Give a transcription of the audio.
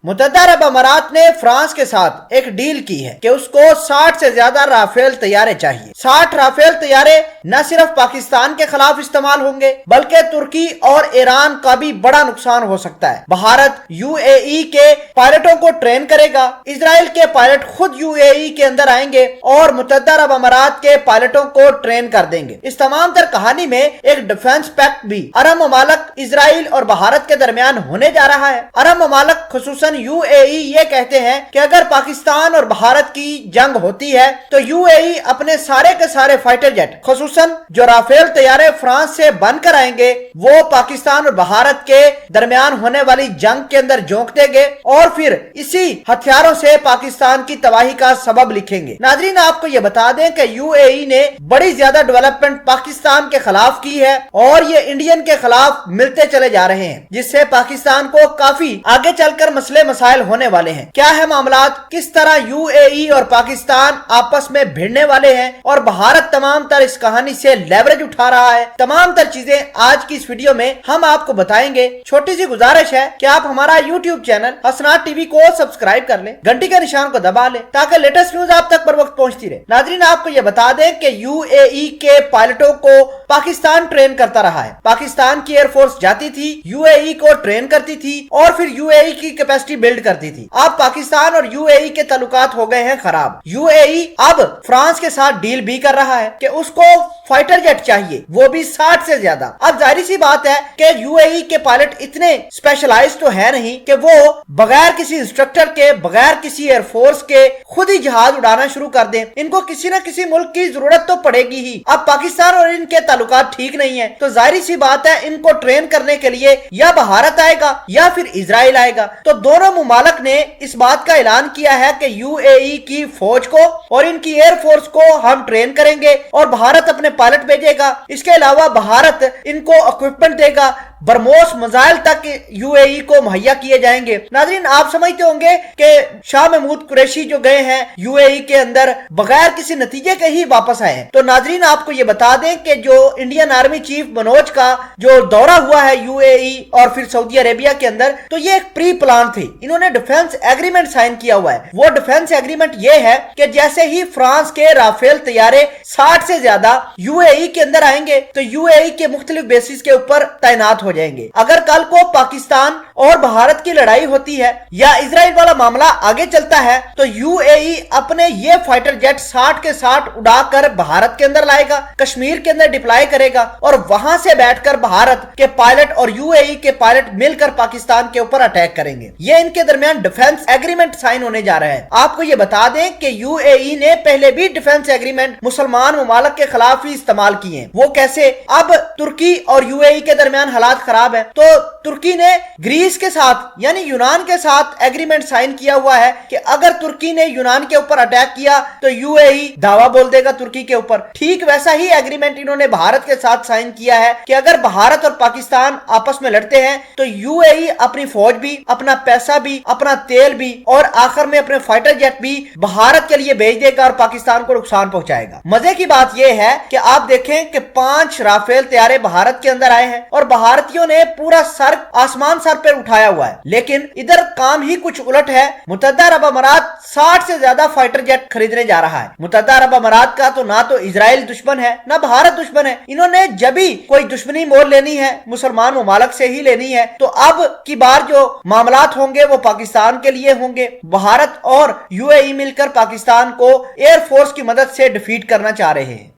متحدہ عرب امارات نے فرانس کے ساتھ ایک ڈیل کی ہے کہ اس کو 60 سے زیادہ رافیل طیارے چاہیے۔ 60 رافیل طیارے نہ صرف پاکستان کے خلاف استعمال ہوں گے بلکہ ترکی اور ایران کا بھی بڑا نقصان ہو سکتا ہے۔ بھارت یو اے ای کے پائلٹوں کو ٹرین کرے گا، اسرائیل کے پائلٹ خود یو اے ای کے اندر آئیں گے اور متحدہ عرب امارات کے پائلٹوں کو ٹرین کر دیں گے۔ اس تمام تر کہانی میں ایک ڈیفنس پیکٹ بھی عرب ممالک اسرائیل اور بھارت کے درمیان ہونے جا رہا ہے۔ عرب ممالک خصوصاً یو اے ای یہ کہتے ہیں کہ اگر پاکستان اور بھارت کی جنگ ہوتی ہے تو یو اے ای اپنے سارے کے سارے فائٹر جیٹ خصوصاً جو رافیل طیارے فرانس سے بن کر آئیں گے وہ پاکستان اور بھارت کے درمیان ہونے والی جنگ کے اندر جھونک دیں گے اور پھر اسی ہتھیاروں سے پاکستان کی تباہی کا سبب لکھیں گے۔ ناظرین آپ کو یہ بتا دیں کہ یو اے ای نے بڑی زیادہ ڈیولپمنٹ پاکستان کے خلاف کی ہے اور یہ انڈین کے خلاف ملتے چلے جا رہے ہیں جس سے پاکستان کو کافی آگے چل کر مسئلے مسائل ہونے والے ہیں۔ کیا ہے معاملات، کس طرح یو اے ای اور پاکستان آپس میں بھیڑنے والے ہیں اور بھارت تمام تر اس کہانی سے لیوریج اٹھا رہا ہے، تمام تر چیزیں آج کی اس ویڈیو میں ہم آپ کو بتائیں گے۔ چھوٹی سی گزارش ہے کہ آپ ہمارا یوٹیوب چینل حسنات ٹی وی کو سبسکرائب کر لیں، گھنٹی کے نشان کو دبا لیں تاکہ لیٹسٹ نیوز آپ تک پر وقت پہنچتی رہے۔ ناظرین آپ کو یہ بتا دیں کہ یو اے ای کے پائلٹوں کو پاکستان ٹرین کرتا رہا ہے۔ پاکستان کی ایئر فورس جاتی تھی، یو اے ای کو ٹرین کرتی تھی اور پھر یو اے ای کی کیپیسٹی بلڈ کرتی تھی۔ اب پاکستان اور یو اے ای کے تعلقات ہو گئے ہیں خراب۔ یو اے ای اب فرانس کے ساتھ ڈیل بھی کر رہا ہے کہ اس کو فائٹر جیٹ چاہیے، وہ بھی 60 سے زیادہ۔ اب ظاہری سی بات ہے کہ یو اے ای کے پائلٹ اتنے اسپیشلائز تو ہے نہیں کہ وہ بغیر کسی انسٹرکٹر کے، بغیر کسی ایئر فورس کے خود ہی جہاز اڑانا شروع کر دیں۔ ان کو کسی نہ کسی ملک کی ضرورت تو پڑے گی ہی۔ اب پاکستان اور ان کے تعلقات ٹھیک نہیں ہیں تو ظاہری سی بات ہے ان کو ٹرین کرنے کے لیے یا بھارت آئے گا یا پھر اسرائیل آئے گا۔ تو دونوں ممالک نے اس بات کا اعلان کیا ہے کہ یو اے ای کی فوج کو اور ان کی ایئر فورس کو ہم ٹرین کریں گے اور بھارت اپنے پائلٹ بھیجے گا۔ اس کے علاوہ بھارت ان کو اکوپمنٹ دے گا، برموس میزائل تک یو اے ای کو مہیا کیے جائیں گے۔ ناظرین آپ سمجھتے ہوں گے کہ شاہ محمود قریشی جو گئے ہیں یو اے ای کے اندر بغیر کسی نتیجے کے ہی واپس آئے ہیں۔ تو ناظرین آپ کو یہ بتا دیں کہ جو انڈین آرمی چیف منوج کا جو دورہ ہوا ہے یو اے ای اور پھر سعودی عربیہ کے اندر، تو یہ ایک پری پلان تھی۔ انہوں نے ڈیفنس ایگریمنٹ سائن کیا ہوا ہے۔ وہ ڈیفنس ایگریمنٹ یہ ہے کہ جیسے ہی فرانس کے رافیل طیارے 60 سے زیادہ یو اے ای کے اندر آئیں گے تو یو اے ای کے مختلف بیسز کے اوپر تعینات ہو جائیں گے۔ اگر کل کو پاکستان اور بھارت کی لڑائی ہوتی ہے یا اسرائیل والا معاملہ آگے چلتا ہے تو یو اے ای اپنے یہ فائٹر جیٹ 60 کے 60 اڑا کر بھارت کے اندر لائے گا، کشمیر کے اندر ڈپلائی کرے گا اور وہاں سے بیٹھ کر بھارت کے پائلٹ اور یو اے ای کے پائلٹ مل کر پاکستان کے اوپر اٹیک کریں گے۔ یہ ان کے درمیان ڈیفنس ایگریمنٹ سائن ہونے جا رہا ہے۔ آپ کو یہ بتا دیں کہ یو اے ای نے پہلے بھی ڈیفنس ایگریمنٹ مسلمان ممالک کے خلاف ہی استعمال کیے ہیں۔ وہ کیسے؟ اب ترکی اور یو اے ای کے درمیان حالات خراب ہیں تو ترکی نے گریس کے ساتھ یعنی یونان کے ساتھ ایگریمنٹ سائن کیا ہوا ہے کہ اگر ترکی نے یونان کے اوپر اٹیک کیا تو یو اے ای دعویٰ بول دے گا ترکی کے اوپر۔ ٹھیک ویسا ہی ایگریمنٹ انہوں نے بھارت کے ساتھ سائن کیا ہے کہ اگر بھارت اور پاکستان آپس میں لڑتے ہیں تو یو اے ای اپنی فوج بھی، اپنا پیسہ بھی، اپنا تیل بھی اور آخر میں اپنے فائٹر جیٹ بھی بھارت کے لیے بھیج دے گا اور پاکستان کو نقصان پہنچائے گا۔ مزے کی بات یہ ہے کہ آپ دیکھیں کہ 5 رافیل طیارے بھارت کے اندر آئے ہیں اور بھارتیوں نے پورا سر آسمان سر پر اٹھایا ہوا ہے، لیکن ادھر کام ہی کچھ الٹ ہے۔ متحدہ عرب امارات 60 سے زیادہ فائٹر جیٹ خریدنے جا رہا ہے۔ متحدہ عرب امارات کا تو نہ تو اسرائیل دشمن ہے نہ بھارت دشمن ہے۔ انہوں نے جب ہی کوئی دشمنی مول لینی ہے مسلمان ممالک سے ہی لینی ہے تو اب کی بار جو معاملات ہوں گے وہ پاکستان کے لیے ہوں گے۔ بھارت اور یو اے ای مل کر پاکستان کو ایئر فورس کی مدد سے ڈیفیٹ کرنا چاہ رہے ہیں۔